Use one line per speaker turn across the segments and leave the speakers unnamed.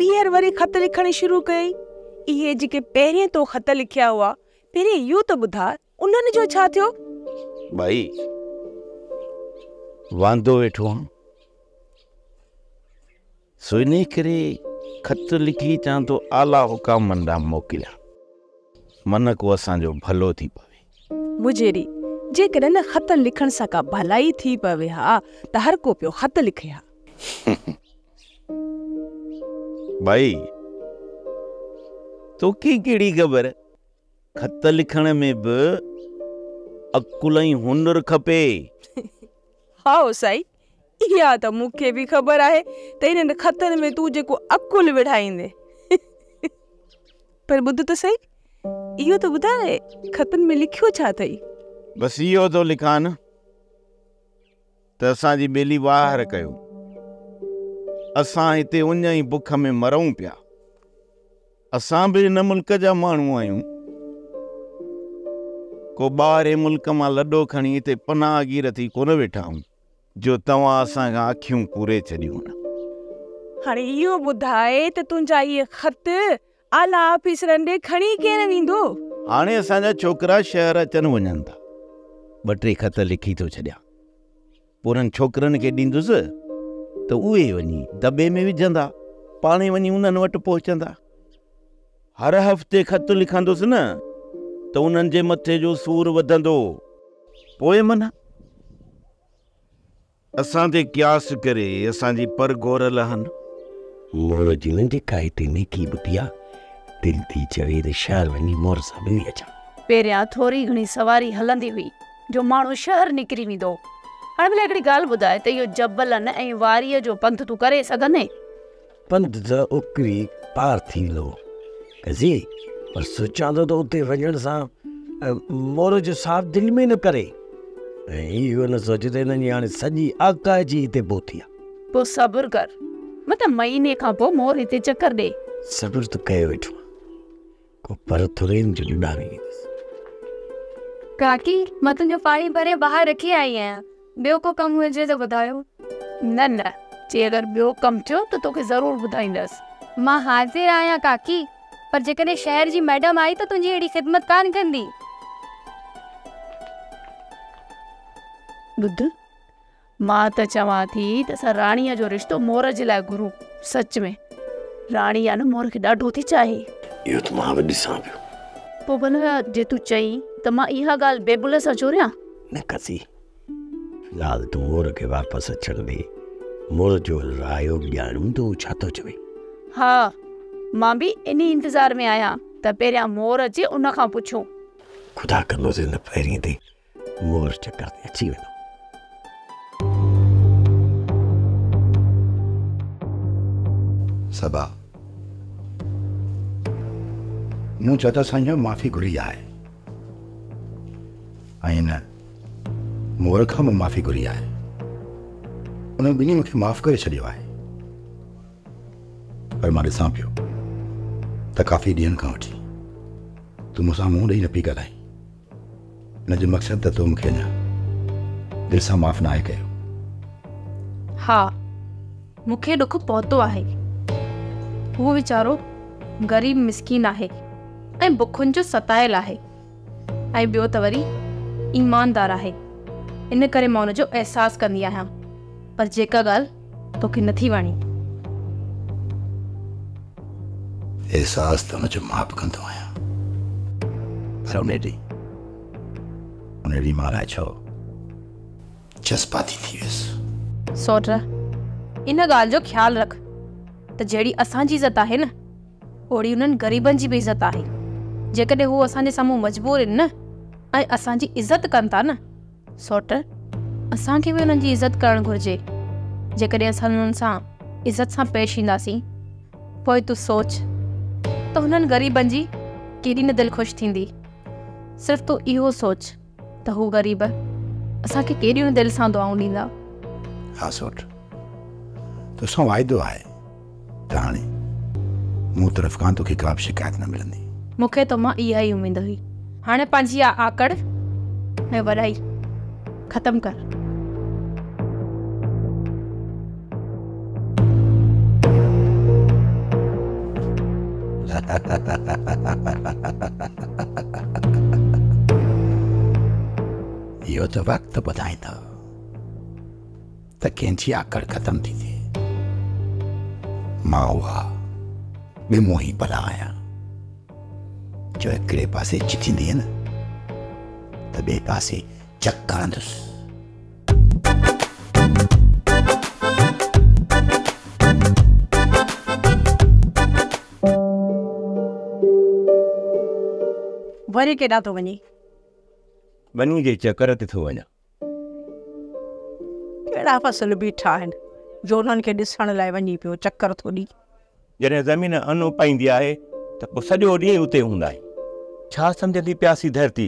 ॿीहर वरी ख़त लिखण शुरू कई। इहे जेके पहिरें तो ख़त लिखिया हुआ, पहिरें इहो त ॿुधा उन्हनि जो छा थियो?
भाई वांदो वेठो आं, सो इन करे ख़त लिखी चां तो आला हुकाम ॾांहुं मोकिलिया, मन को असांजो भलो थी पवे।
मुजेरी जेकॾहिं न ख़त लिखण सां का भलाई थी पवे हा त हर को पियो ख़त लिखे हा।
भाई तोखे कहिड़ी ख़बर, ख़त लिखण में बि अकुल ऐं हुनुर खपे।
हा साईं, इहा त मूंखे बि ख़बर आहे त इन्हनि ख़तनि में तूं जेको अकुल विढ़ाईंदे। पर ॿुध त सही, इहो त ॿुधाए ख़तनि में लिखियो छा अथई?
बस इहो तो लिखां न त असांजी ॿेली वाहर कयो, असां हिते उञ ई बुख में मरूं पिया। असां बि हिन मुल्क जा माण्हू आहियूं, को ॿाहिरि मुल्क मां लॾो खणी हिते पनाहगीर थी कोन वेठा आहियूं जो तव्हां असांखां अखियूं पूरे छॾियूं।
हाणे इहो ॿुधाए त तुंहिंजा इहे ख़त आला ऑफिसरनि ॾे खणी केरु वेंदो?
हाणे असांजा छोकिरा शहर अचनि वञनि था, 2-3 ख़त लिखी थो छॾियां, पोइ उन्हनि छोकिरनि खे ॾींदुसि त उहे वञी दॿे में विझंदा, पाणे वञी उन्हनि वटि पहुचंदा। हर हफ़्ते ख़त लिखंदुसि न त उन्हनि जे मथे जो सूरु वधंदो। पोइ माना असां ते क्यास करे असांजी पर गोर लहनि।
मोर जी न जेका हिते नेकी ॿुधी आहे, दिलि थी चवे त शहर वञी मोर सां मिली अचां।
पहिरियां थोरी घणी सवारी हलंदी हुई जो माण्हू शहर निकिरी वेंदो। हाणे भले हिकिड़ी ॻाल्हि ॿुधाए त इहो जबलनि ऐं वारीअ जो पंधु तूं करे सघंदे?
पंधु त उकरी पार थी लो कज़ी, पर सोचां थो त उते वञण सां मोर जो साफ़ दिलि में न करे, ऐं इहो न सोचे त हिननि हाणे सॼी आका जी हिते पहुती आहे।
पोइ सब्र कर, मतिलबु महीने खां पोइ मोर हिते चकर ॾे।
सब्र त कयो वेठो आहे, को पर थोरे जो ॾाढी वेंदुसि।
काकी मां तुंहिंजो पाणी भरे ॿाहिरि रखी आई आहियां, ॿियो को कमु हुजे त ॿुधायो।
न जे अगरि ॿियो कमु थियो त तोखे ज़रूरु ॿुधाईंदसि।
मां हाज़िर आहियां काकी, पर जेकॾहिं शहर जी मैडम आई त तुंहिंजी अहिड़ी ख़िदमत कान कंदी।
ॿुध, मां त चवां थी त असां राणीअ जो रिश्तो मोर जे लाइ घुरूं। सच में राणी आहे न मोर खे ॾाढो थी चाहे।
इहो त मां बि ॾिसां पियो।
पोइ भला जे तूं चई त मां इहा ॻाल्हि बेबुल सां चोरियां?
न कसी, फ़िलहाल तूं मोर खे वापसि अचण ॾे, मोर जो रायो ॼाणूं त छा थो चवे।
हा, मां बि इन इंतज़ार में आहियां त पहिरियां मोर अचे उन खां पुछूं।
ख़ुदा कंदोसीं न पहिरीं ते मोर चकर ते अची वेंदो।
सबा मूं चता साईं माफ़ी घुरी आहे, ऐं न मोर खां बि माफ़ी घुरी आहे। उन ॿिन्ही मूंखे माफ़ करे छॾियो आहे, पर मां ॾिसां पियो त काफ़ी ॾींहंनि खां वठी तूं मूंसां मुंहुं ॾेई न पई ॻाल्हाई। हिन जो मक़सदु त तूं मूंखे अञा दिलि सां माफ़ न आहे कयो।
हा, मूंखे ॾुख पहुतो आहे। उहो वीचारो ग़रीब मिसकीन आहे ऐं बुखुनि जो सतायल आहे, ऐं ॿियो त वरी ईमानदार आहे। इन करे मां हुनजो एहसासु कंदी आहियां, पर जेका ॻाल्हि तोखे नथी वणी।
एहसासु त हुनजो मां बि कंदो आहियां, पर उन ॾींहुं मां लाइ छो जज़्बाती थी वियुसि।
सौट, इन ॻाल्हि जो ख़्यालु रख त जहिड़ी असांजी इज़त आहे न, ओड़ी उन्हनि ग़रीबनि जी बि इज़त आहे। जेकॾहिं हू असांजे साम्हूं मजबूर आहिनि न ऐं असांजी इज़त कनि था न, सौट असांखे बि उन्हनि जी इज़त करणु घुरिजे। जेकॾहिं असां उन्हनि सां इज़त सां पेश ईंदासीं, पोइ तूं सोच त हुननि ग़रीबनि जी केॾी न दिलि ख़ुशि थींदी। सिर्फ़ु तूं इहो सोच त हू ग़रीब असांखे केॾियूं न दिलि सां दुआऊं ॾींदा।
हा सौट, तोसां वाइदो आहे त हाणे मूं तरफ़ खां तोखे का बि शिकायत न मिलंदी।
मूंखे तो मां इहा ई उमेद हुई। हाणे पंहिंजी आकड़ ऐं वॾाई ख़तमु कर।
इहो त वक़्तु ॿुधाईंदो त कंहिंजी आकड़ ख़तम थी थिए। मां उहा ॿिमो ई भला आहियां जो हिकिड़े पासे चिथींदी न त ॿिए पासे चकांदुसि।
वरी केॾां थो वञी?
वञी जे चकर ते थो वञा।
कहिड़ा फसल बीठा आहिनि जो उन्हनि खे ॾिसण लाइ वञी पियो चकर थो ॾी।
जॾहिं ज़मीन अन पाईंदी आहे त पोइ सॼो ॾींहुं उते हूंदा आहियूं। छा सम्झंदी प्यासी धरती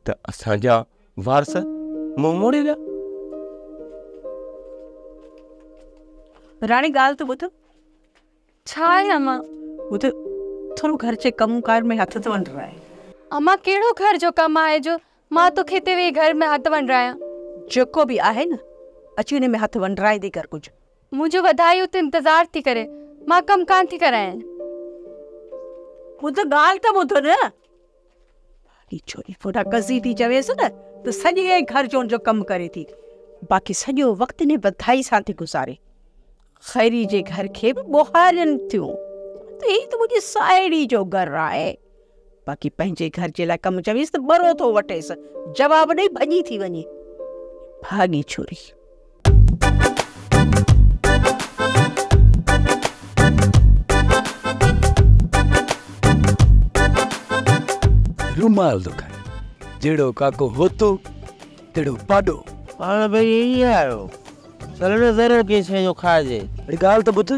त असांजा वारस मुंहुं मोड़े विया?
राणी ॻाल्हि त ॿुध।
छा आहे अम्मा?
ॿुध, थोरो घर जे कमकार में हथ थो वंडराए।
अम्मा कहिड़ो घर जो कमु आहे जो मां तोखे हिते वेही घर में हथ वंडरायां?
जेको बि आहे न, अची हिन में हथ वंडराए दी कर कुझु।
मुंहिंजो वधाई उते इंतज़ार थी करे, मां कमु कान थी करायां।
ॿुध, ॻाल्हि त ॿुध न। छोरी फोटा कज़ी थी चवेसि न त सॼे घर जो उनजो कमु करे थी, बाक़ी सॼो वक़्तु ने बधाई सां थी गुज़ारे। खैरी जे घर खे बि ॿोहारनि थियूं त ही त मुंहिंजी साहेड़ी जो घर आहे। बाक़ी पंहिंजे घर जे लाइ कमु चवीसि त बरो थो वठेसि, जवाब ॾेई भॼी थी वञे। भागी छोरी।
रुमाल दुकान जेड़ो काको होतो तेड़ो पाडो।
पाण भई यही आयो सरण ज़रूर के शइ जो खाइजे।
अरे ॻाल्हि त ॿुध,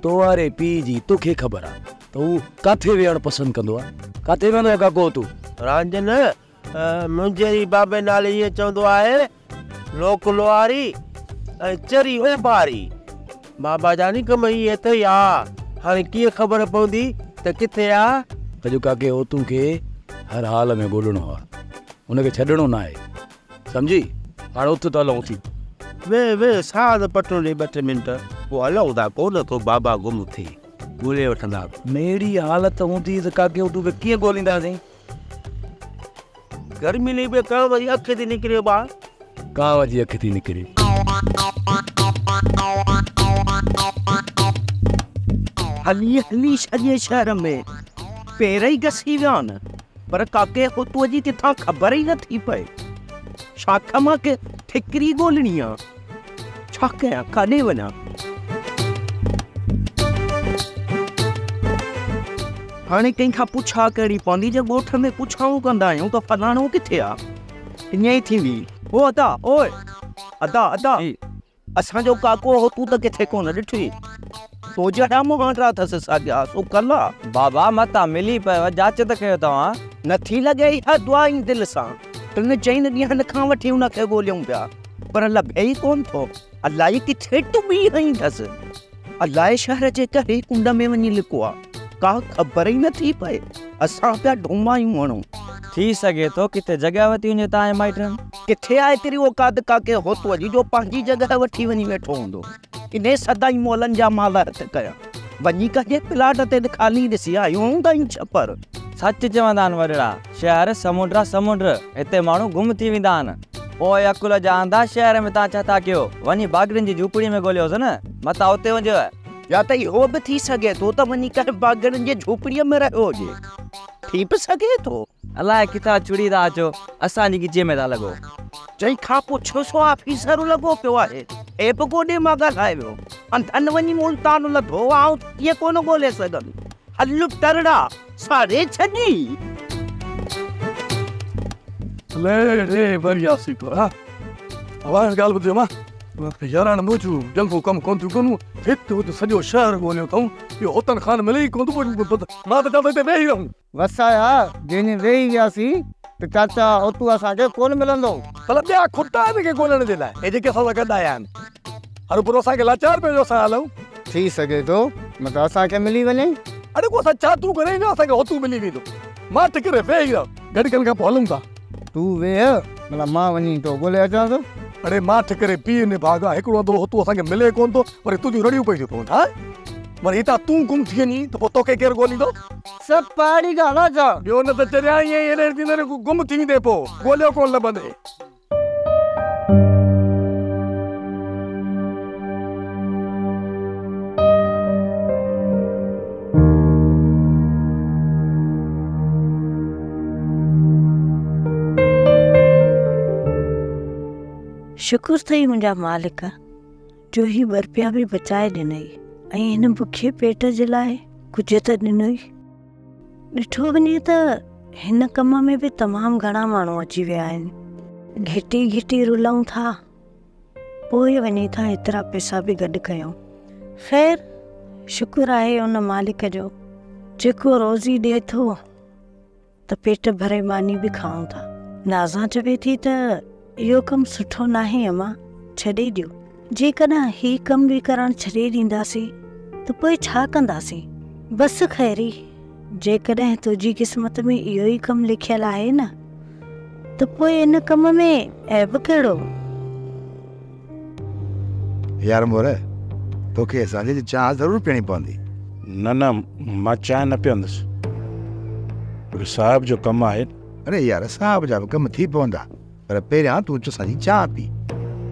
तोवारे पीउ जी तोखे ख़बर आहे त हू काथे वेहणु पसंदि कंदो आहे? काथे वेंदो आहे काको तूं?
रांजन मुंहिंजे बाबे नाले इहे चवंदो आहे लोक लोहारी ऐं चरी ओबारी। बाबा जानी कम इहे त ई आहे। हाणे कीअं ख़बर पवंदी त किथे आहे?
अॼु काके होतू खे हर हाल में ॻोल्हणो आहे, हुनखे छॾणो न आहे, सम्झी? हाणे उथ त हलूं थी।
वे साध पटो ॾे 2 मिंट पोइ हलूं था। कोन थो बाबा गुम थिए, ॻोल्हे वठंदा।
मेरी हालत हूंदी त काके होतू खे कीअं ॻोल्हींदासीं?
गर्मी में बि कांव जी अखि थी निकिरे ॿार।
कांव जी अखि थी निकिरे?
हली हली सॼे शहर में पेर ई घसी विया आहिनि, पर काके होतूअ जी किथां ख़बर ई नथी पए। शाख मां के ठिकरी ॻोल्हणी आहे, छा कयां, काॾे वञा? हाणे कंहिंखां पुछा कहिड़ी पवंदी? जे ॻोठ में पुछाऊं कंदा आहियूं त फलाणो किथे आहे, ईअं ई थींदी। ओ अदा, ओए अदा अदा, असांजो काको होतू त किथे कोन ॾिठी। तो जड़ा मुहांडरा अथसि साॻिया सो कला।
बाबा मता मिली पियो, जांच त कयो तव्हां?
नथी लॻे इहा दुआ ई दिलि सां। 3-4 ॾींहंनि खां वठी हुनखे ॻोल्हियूं पिया, पर लभे ई कोन थो। अलाए किथे टुॿी हई अथसि, अलाए शहर जे करे कुंड में वञी लिको आहे, का ख़बर ई नथी पए। असां पिया ढूमायूं हणूं।
थी सघे थो किथे जॻह वठी वञे तव्हांजे माइटनि।
किथे आहे एतिरी औकात काके होतूअ जी जो पंहिंजी जॻह वठी वञी वेठो हूंदो? इन सदाई मोलनि जा माल हथ कया, वञी कंहिं प्लाट ते ख़ाली ॾिसी आयूं हूंदा छपर।
सच चवंदा आहिनि वॾड़ा, शहर समुंड समुंड, हिते माण्हू गुम थी वेंदा आहिनि। पोइ अकुल जा अंधा शहर में तव्हां छा था कयो? वञी बागड़ियुनि जी झूपड़ी में ॻोल्हियोसि न, मता उते वञो।
या त इहो बि थी सघे थो त वञी करे बागड़ियुनि जे झूपड़ीअ में रहियो हुजे, थी बि सघे थो।
अलाए किथां चुड़ी था अचो, असांजी गिचे में था लॻो।
चई खां पुछो सो ऑफिसर लॻो पियो आहे, एप कोॾे मां ॻाल्हाए वियो। अंधनि वञी मुल्तान लथो, आऊं कीअं कोन ॻोल्हे सघंदुमि। हल तरड़ा साड़े छॾी।
ले बढ़िया सीखो। हाँ आवाज़ ॻाल्हि ॿुधियो मां, यारान मुझू जंगो कम कोन थियूं करूं, हिते हुते सॼो शहर ॻोल्हियो अथऊं, इहो होतन खान मिले ई कोन थो। मां त चवंदो हिते वेही रहूं।
वसाया जंहिं वेही वियासीं त चाचा होतू असांखे कोन मिलंदो।
भला ॿिया खुटा आहिनि के ॻोल्हण जे लाइ? हे जेके असां सां गॾु आया आहिनि, हर पूरो असांखे लाचार पियो असां हलूं।
थी सघे थो मतिलबु असांखे मिली वञे।
अरे को असां छा तूं करे न असांखे होतू मिली वेंदो। मां टिकरे वेही रहो, गॾु कनि खां पोइ हलूं था।
तूं वेह, मतिलबु मां वञी तो ॻोल्हे अचां थो।
अरे मां ठिकरे पीउ ने भागा हिकिड़ो दो होतू असांखे मिले कोन थो, वरी तुंहिंजूं रड़ियूं पई थियूं पवनि। हा
वरी हितां तूं गुम थी वञी त पोइ तोखे केरु ॻोल्हींदो?
सभु पहाड़ी ॻाल्हि आहे छा?
ॿियो न त चरिया ईअं एॾे थींदे गुम थी वेंदे पोइ ॻोल्हियो कोन लभंदे।
शुक्र अथई मुंहिंजा मालिक जो ही ॿ रुपया बि बचाए ॾिनई ऐं हिन बुखे पेट जे लाइ कुझु त ॾिनई। ॾिठो वञे त हिन कम में बि तमामु घणा माण्हू अची विया आहिनि। घिटी घिटी रुलऊं था, पोइ वञी था एतिरा पैसा बि गॾु कयूं। ख़ैर शुक्र आहे उन मालिक जो जेको रोज़ी ॾिए थो त पेट भरे मानी बि खाऊं था। नाज़ा चवे थी त इहो कमु सुठो नाहे अम्मा, छॾे ॾियो। जेकॾहिं ही कमु बि करणु छॾे ॾींदासीं त पोइ छा कंदासीं? बसि ख़ैरी, जेकॾहिं तुंहिंजी क़िस्मत में इहो ई कमु लिखियलु आहे न त पोइ इन कम में ऐब कहिड़ो?
यार मोर, तोखे असांजी चांहि ज़रूरु पीअणी पवंदी।
न मां चांहि न पीअंदुसि, साहिब जो कमु आहे।
अरे यार, साहिब जा बि कम थी पवंदा, पर पहिरियां तूं असांजी चांहि पी।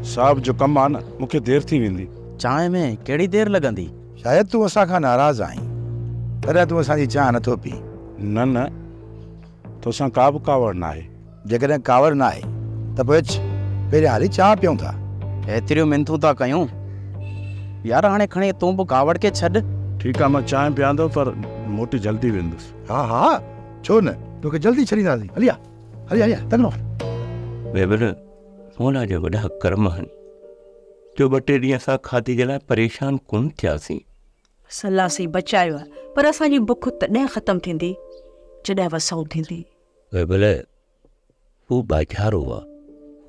साहिब जो कमु आहे न, मूंखे देरि थी वेंदी।
चांहि में कहिड़ी देरि लॻंदी?
शायदि तूं असांखां नाराज़ आहीं, तॾहिं तूं असांजी चांहि नथो पी।
न तोसां का बि कावड़ न आहे।
जेकॾहिं कावड़ न आहे त पोइ पहिरियां हली चांहि पियूं था।
एतिरियूं मिनतूं था कयूं यार, हाणे खणी तूं बि कावड़ खे छॾ।
ठीकु आहे, मां चांहि पीआंदो, पर मोटी जल्दी वेंदुसि।
हा छो न, तोखे जल्दी छॾींदासीं। हलिया हलिया तंगो।
बेबर मोला जा वॾा कर्म आहिनि जो 2-3 ॾींहं असां खाधी जे लाइ परेशान कोन थियासीं।
सलासी बचायो आहे, पर असांजी बुख तॾहिं ख़तमु थींदी जॾहिं वसऊं थींदी।
बेबर हू बाजारो आहे,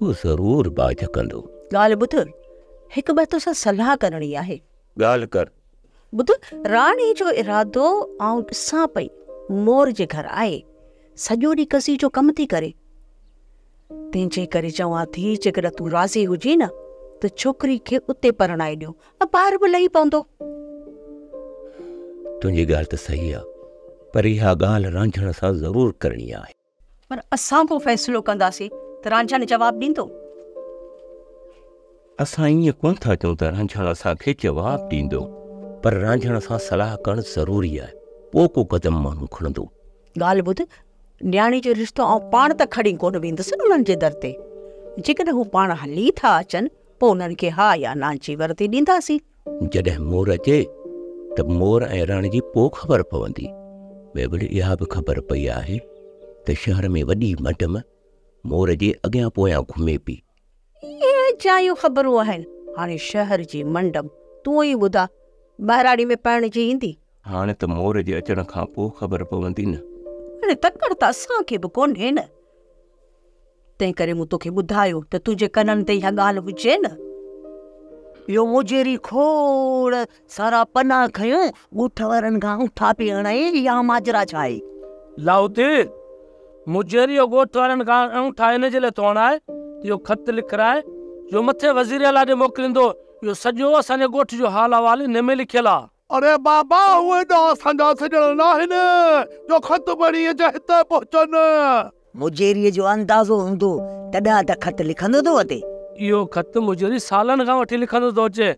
हू ज़रूरु बाज कंदो।
ॻाल्हि ॿुध, हिकु ॿ तोसां सलाह करणी आहे।
ॻाल्हि कर।
ॿुध, राणी जो इरादो आउं ॾिसां पई मोर जे घर आहे, सॼो ॾींहुं कसी जो कमु थी करे। तंहिंजे करे चवां थी, जेकॾहिं तूं राज़ी हुजी न त छोकिरी खे उते परणाए ॾियो, ॿार बि लही पवंदो।
तुंहिंजी ॻाल्हि त सही आहे, पर इहा ॻाल्हि रांझण सां ज़रूरु करणी आहे।
पर असां पोइ फ़ैसिलो कंदासीं त रांझण जवाबु ॾींदो।
असां ईअं कोन था चऊं त रांझण असांखे जवाबु ॾींदो, पर रांझण सां सलाह करणु ज़रूरी आहे, पोइ को क़दम माण्हू खणंदो।
ॻाल्हि ॿुध, न्याणी जो रिश्तो आउं पाण त खणी कोन वेंदसि उन्हनि जे दर ते। जेकॾहिं हू पाण हली था अचनि पोइ उन्हनि खे हा या ना जी वरती ॾींदासीं।
जॾहिं मोर अचे त मोर ऐं राणी जी पोइ ख़बर पवंदी। बेबड़ी इहा बि ख़बर पई आहे त शहर में वॾी मडम मोर जे अॻियां पोयां घुमे पई।
इहे जायूं ख़बरूं आहिनि। हाणे शहर जी मंडम तूं ई ॿुधा, ॿाहिराड़ी में पाइणजी ईंदी।
हाणे त मोर जे अचण खां पोइ ख़बर पवंदी न।
हाणे तकड़ त असांखे बि कोन्हे न, तंहिं करे मूं तोखे ॿुधायो त तुंहिंजे कननि ते इहा ॻाल्हि हुजे न। इहो मुजेरी खोड़ सारा पना खयूं ॻोठ वारनि खां उठा पीअण या माजरा छा आहे?
लाउती मुजेरी ॻोठ वारनि खां उठा हिन जे लाइ तो आहे इहो ख़त लिखाए जो मथे वज़ीर आला ॾे मोकिलींदो। इहो सॼो असांजे ॻोठ जो हाल अहवाल हिन में लिखियलु आहे।
अरे बाबा, उहे त असांजा सॼण न आहिनि जो ख़त पढ़ी अचे हिते पहुचनि।
मुजेरीअ जो अंदाज़ो हूंदो तॾहिं त ख़त लिखंदो थो अचे।
इहो ख़त मुजेरी सालनि खां वठी लिखंदो थो अचे।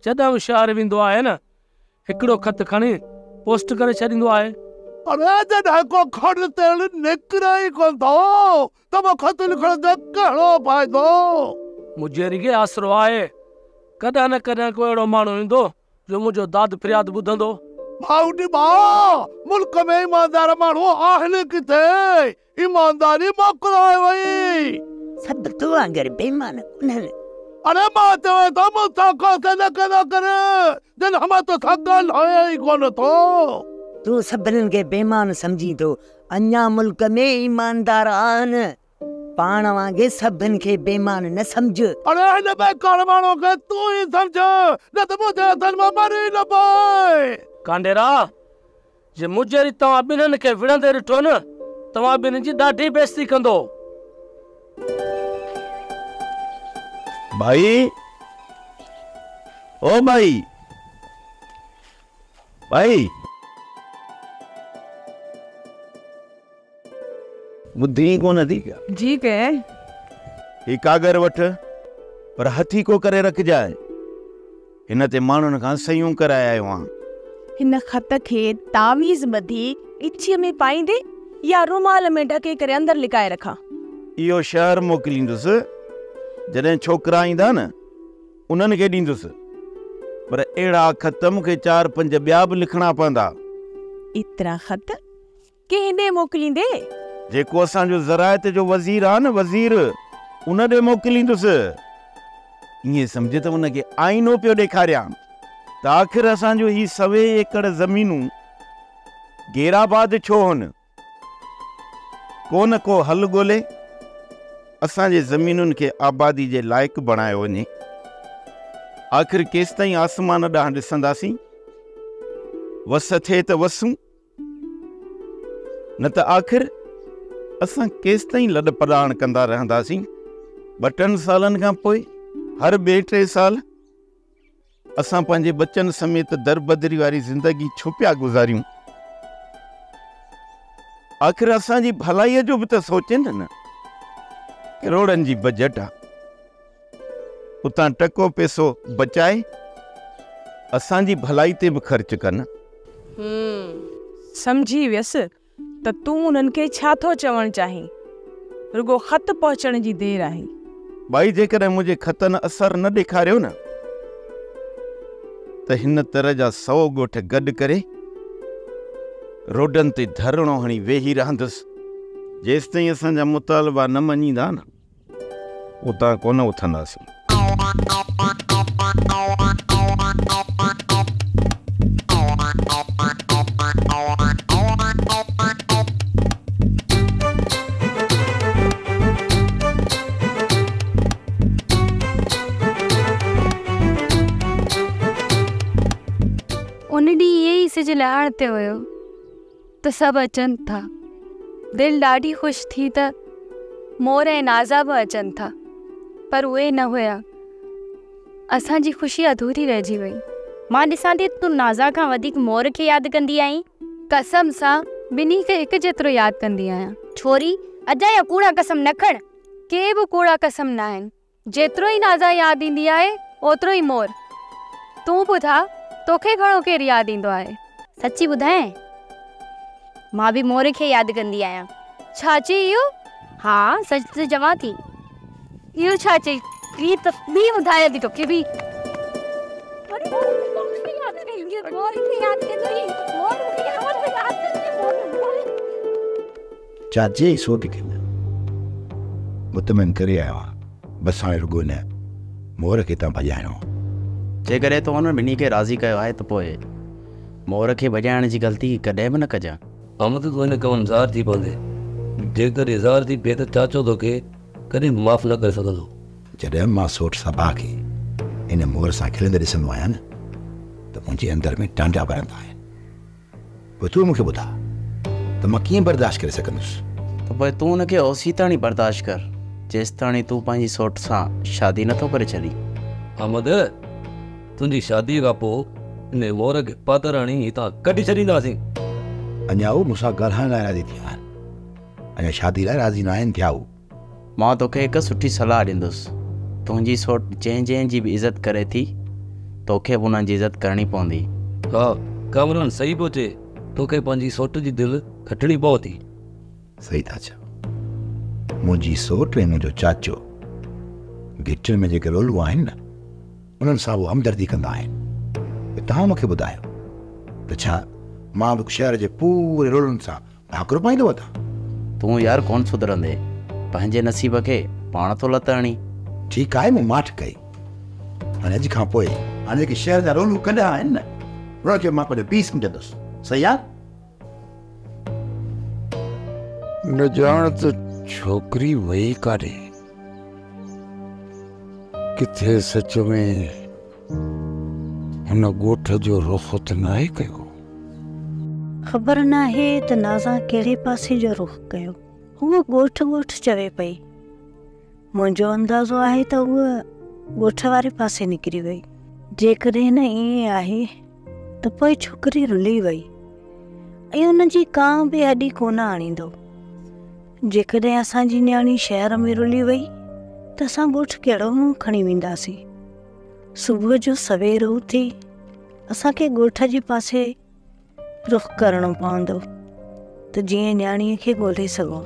जॾहिं बि शहर वेंदो आहे न, हिकिड़ो ख़त खणी पोस्ट करे छॾींदो आहे।
अरे जॾहिं को खड़ तेल निकिरे ई कोन थो त पोइ ख़त लिखण जो कहिड़ो फ़ाइदो?
मुजेरी खे आसरो आहे, कॾहिं न कॾहिं को अहिड़ो माण्हू ईंदो जो मुंहिंजो दाद फरियाद ॿुधंदो।
भाउडी भाउ, मुल्क में ईमानदार माण्हू आहिनि किथे? ईमानदारी मोकिलाए वई।
सभु तूं वांगुरु बेईमान कोन्हनि।
अरे मां चवां थो मूंसां कोसे न करे जॾहिं मां तोसां ॻाल्हायां ई कोन थो।
तूं सभिनीनि खे बेईमान सम्झी थो, अञा मुल्क में ईमानदार आहिनि। पाण वांगुरु सभिनि खे बेईमान न सम्झ।
अरे हिन बेकार माण्हू खे तूं ई सम्झ, न त मुंहिंजे हथनि मां मरी न पए।
कांडेरा, जे मुजेरी तव्हां ॿिन्हिनि खे विढ़ंदे ॾिठो न, तव्हां ॿिन्हिनि जी ॾाढी बेइज़ती कंदो।
भाई, ओ भाई, भाई बुद्धि कोन थी क्या?
जी के
ही कागर वठ पर हथी को करे रखजाए। हिन ते माण्हुनि खां सयूं कराए आयो आहियां।
हिन खत खे तावीज़ ॿधी इच्छीअ में पाईंदे या रुमाल में ढके करे अंदर लिकाए रखां?
इहो शहर मोकिलींदुसि, जॾहिं छोकिरा ईंदा न उन्हनि खे ॾींदुसि। पर अहिड़ा खत मूंखे 4-5 ॿिया बि लिखणा पवंदा।
एतिरा खत कंहिं ॾे मोकिलींदे?
जेको असांजो ज़रायत जो वज़ीर आहे न, वज़ीर, उन ॾे मोकिलींदुसि। ईअं सम्झ त उनखे आईनो पियो ॾेखारियां त आख़िर असांजो ही 100 एकड़ ज़मीनूं घेराबाद छो हुन। को न को हल ॻोल्हे असांजे ज़मीनुनि खे आबादी जे लाइक़ु बणायो वञे। आख़िर केसि ताईं आसमान ॾांहुं ॾिसंदासीं? वस थिए त वसूं, न त आख़िर असां केसि ताईं लॾ पलाण कंदा रहंदासीं? 2 सालनि खां पोइ हर ॿिए 3 साल असां पंहिंजे बचनि समेत दरबदरी वारी ज़िंदगी छो पिया गुज़ारियूं? आख़िर असांजी भलाईअ जो बि त सोचनि न। करोड़नि जी बजट आहे, उतां टको पैसो बचाए असांजी भलाई ते बि ख़र्च कनि।
समझी वियसि त तूं उन्हनि खे छा थो चवणु चाहीं? रुगो ख़त पहुचण जी देरि आहे।
भाई जेकॾहिं मुंहिंजे खतनि असर न ॾेखारियो न त हिन तरह जा 100 ॻोठ गॾु करे रोडनि ते धरणो हणी वेही रहंदुसि। जेसि ताईं असांजा मुतालबा न मञींदा न उतां कोन उथंदासीं।
उन ॾींहुं इहे ई सिज लहण ते हुयो त सभु अचनि था। दिलि ॾाढी ख़ुशि थी त मोर ऐं नाज़ा बि अचनि था, पर उहे न हुया। असांजी ख़ुशी अधूरी रहिजी वई।
मां ॾिसां थी तूं नाज़ा खां वधीक मोर खे यादि कंदी आहीं।
कसम सां ॿिन्ही खे हिकु जेतिरो यादि कंदी आहियां।
छोरी अजा या कूड़ा कसम न खण।
के बि कूड़ा कसम न आहिनि। जेतिरो ई नाज़ा यादि ईंदी आहे ओतिरो ई मोर। तूं ॿुधा तोखे घणो केरु यादि ईंदो आहे?
सची ॿुधाएं, मां बि मोर खे यादि कंदी आहियां।
छा चई इहो?
हा सच त चवां थी।
इहो छा चई? ॿी त ॿी ॿुधायां थी तोखे बि।
चाचे सोच के मुतमन करे आयो आहियां। बसि हाणे रुगो न मोर खे तव्हां भॼाइणो।
जेकॾहिं तो हुन ॿिन्ही खे राज़ी कयो आहे त पोइ मोर खे भॼाइण जी ग़लती कॾहिं बि न कजां।
हम तो हिन कमु ज़ार थी पवंदे। जेकर इज़ार थी पए त चाचो तोखे कॾहिं माफ़ु न करे सघंदो।
जॾहिं मां सोट सभा खे इन मोर सां खिलंदे ॾिसंदो आहियां न त मुंहिंजे अंदर में टांडा भरंदा आहिनि। पोइ तूं मूंखे ॿुधा त मां कीअं बर्दाश्त करे सघंदुसि?
त पोइ तूं हुनखे ओसी ताणी बर्दाश्त कर जेसि ताणी तूं पंहिंजी सोट सां शादी नथो करे छॾी।
अहमद, तुंहिंजी शादीअ खां पोइ इन मोर खे पातर हणी हितां कढी छॾींदासीं।
अञा हू मूंसां ॻाल्हाइण लाइ राज़ी थिया आहिनि, अञा शादी लाइ राज़ी न आहिनि थिया। हू
मां तोखे हिकु सुठी सलाह ॾींदुसि। तुंहिंजी सोट जंहिं जी बि इज़त करे थी तोखे बि उन्हनि जी इज़त करणी पवंदी।
हा कामरान सही पियो चए। तोखे पंहिंजी सोट जी दिलि खटणी पवंदी।
सही था चओ। मुंहिंजी सोट ऐं मुंहिंजो चाचो गिचनि में जेके रोलूं आहिनि न उन्हनि सां उहो हमदर्दी कंदा आहिनि। तव्हां मूंखे ॿुधायो त छा मां बि शहर जे पूरे रोलुनि सां भाकुर पाईंदो वठां?
तूं यार कोन सुधरंदे। पंहिंजे नसीब खे पाण थो लत हणी।
ठीकु आहे, मूं माठ कई। हाणे अॼु खां पोइ हाणे जेके शहर जा रोलूं कढिया आहिनि न उनखे मां पंहिंजो पीउ सम्झंदुसि। सही आहे?
न ॼाण त छोकिरी वई काॾे, किथे सच में हुन ॻोठ जो रुख़ त न आहे कयो।
ख़बर न आहे त नाज़ा कहिड़े पासे जो रुख़ कयो। हूअ ॻोठ ॻोठ चवे पई। मुंहिंजो अंदाज़ो आहे त उहा ॻोठ वारे पासे निकिरी वई। जेकॾहिं न ईअं आहे त पोइ छोकिरी रुली वई ऐं उन जी का बि अॾी कोन आणींदो। जेकॾहिं असांजी न्याणी शहर में रुली वई त असां ॻोठु कहिड़ो मुंहुं खणी वेंदासीं। सुबुह जो सवेर उथी असांखे ॻोठ जे पासे रुख़ करणो पवंदो त जीअं न्याणीअ खे ॻोल्हे सघूं।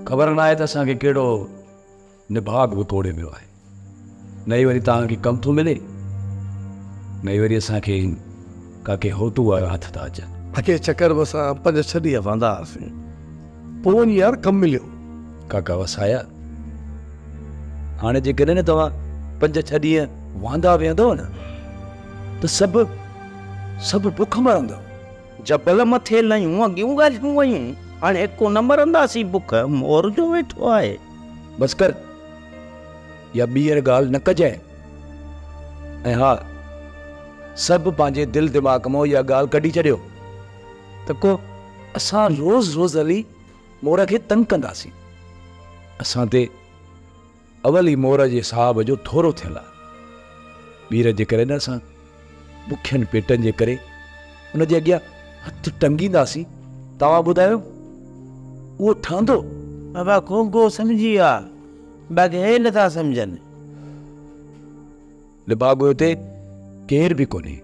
ख़बर न आहे त असांखे कहिड़ो निभाग विकोड़े वियो आहे। नई वरी तव्हांखे कमु थो मिले, नई वरी असांखे काके होतू वारा हथ था अचनि।
अॻे चकर में असां 5-6 ॾींहं वांदा हुआसीं, पोइ वञी यार कमु मिलियो।
काका वसाया हाणे जेकॾहिं न तव्हां 5-6 ॾींहं वांदा वेहंदव न त सभु बुख मरंदव।
जबल मथे लयूं अॻियूं ॻाल्हियूं वयूं, हाणे को न मरंदासीं बुख, मोर जो वेठो आहे।
बसि कर, या ॿीहर ॻाल्हि न कजांइ। ऐं हा, सभु पंहिंजे दिलि दिमाग़ मां इहा ॻाल्हि कढी छॾियो त को असां रोज़ हली मोर खे तंग कंदासीं। असां ते अवल ई मोर जे साहब जो थोरो थियल आहे। ॿीहर जे करे न असां बुखियनि पेटनि जे करे उन जे अॻियां हथ टंगींदासीं, तव्हां ॿुधायो उहो ठहंदो?
बाबा को सम्झी विया, बाक़ी हे नथा सम्झनि।
लिबागो हुते केर बि कोन्हे,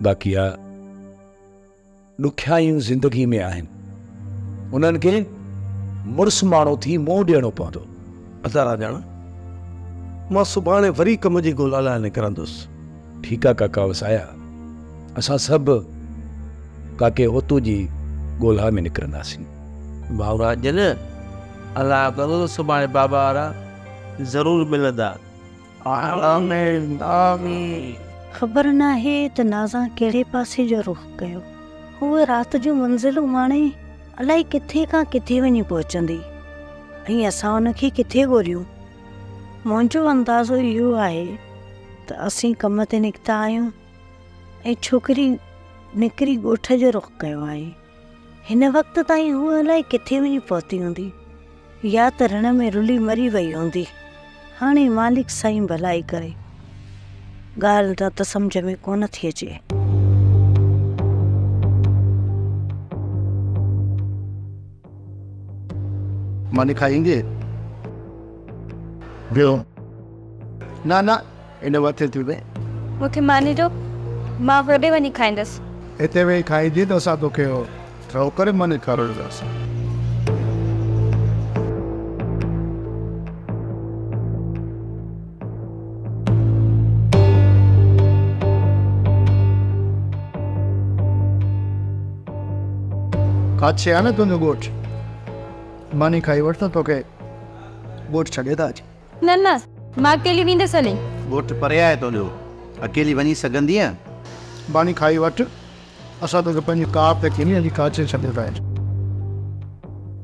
बाक़ी आहे ॾुखियायूं ज़िंदगी में आहिनि, उन्हनि खे मुड़ुसु माण्हू थी मुंहुं ॾियणो पवंदो।
असां ॼाण मां सुभाणे वरी कम जी ॻोल्हा लाइ निकिरंदुसि।
ठीकु आहे काका वसाया, असां सभु काके होतू जी ॻोल्हा में निकिरंदासीं।
भाउरा जन अलाह करो सुभाणे बाबा वारा ज़रूरु मिलंदा।
ख़बर न आहे त नाज़ा कहिड़े पासे जो रुख़ कयो। हूअ राति जो मंज़िल उमाणे अलाए किथे खां किथे वञी पहुचंदी ऐं असां उनखे किथे ॻोल्हियूं। मुंहिंजो अंदाज़ो इहो आहे त असीं कम ते निकिता आहियूं ऐं छोकिरी निकिरी ॻोठ जो रुख़ कयो आहे। हिन वक़्त ताईं हूअ अलाए किथे वञी पहुती हूंदी, या त रण में रुली मरी वई हूंदी। हाणे मालिक साईं भलाई करे, ॻाल्हि त सम्झ में कोन थी अचे।
मानी खाएंगे? ॿियो ना इन वक़्त थी वे
मूंखे मानी ॾियो, मां होॾे वञी खाईंदसि।
हिते वेही खाईंदी त असां तोखे थो करे मानी खाराईंदासीं। काछे आहे न तुंहिंजो ॻोठु, मानी खाई वठ त तोखे ॻोठु छॾे था अचे।
न मां अकेली वेंदसि हली।
ॻोठु परे आहे तुंहिंजो, अकेली वञी सघंदी आहे?
मानी खाई वठ, असां तोखे पंहिंजी कार ते किनी हली काछे छॾे था अचूं।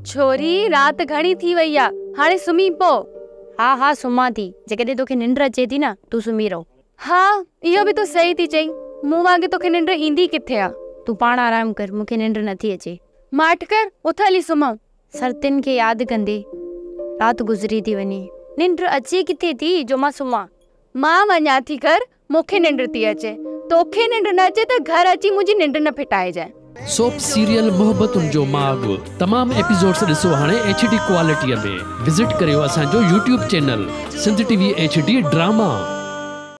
छोरी राति घणी थी वई आहे, हाणे सुम्ही पओ।
हा सुम्हां थी, जेकॾहिं तोखे निंड अचे थी न तूं सुम्ही रहो।
हा इहो बि तूं सही थी चई, मूं वांगे तोखे निंड ईंदी किथे आहे?
तूं पाण आराम कर, मूंखे निंड नथी अचे।
माठ कर, उथ हली सुम्हूं।
सरतिन खे यादि कंदे राति गुज़री थी वञे,
निंड अचे किथे थी जो मां सुम्हां? मां वञा थी कर, मूंखे निंड थी अचे। तोखे निंड न अचे त घर अची मुंहिंजी निंड न फिटाइजांइ।
सोप सीरियल मोहब्बतुनि जो माग तमाम एपिसोड्स ॾिसो हाणे HD क्वालिटीअ में। विज़िट करियो असांजो YouTube channel Sindh TV HD drama.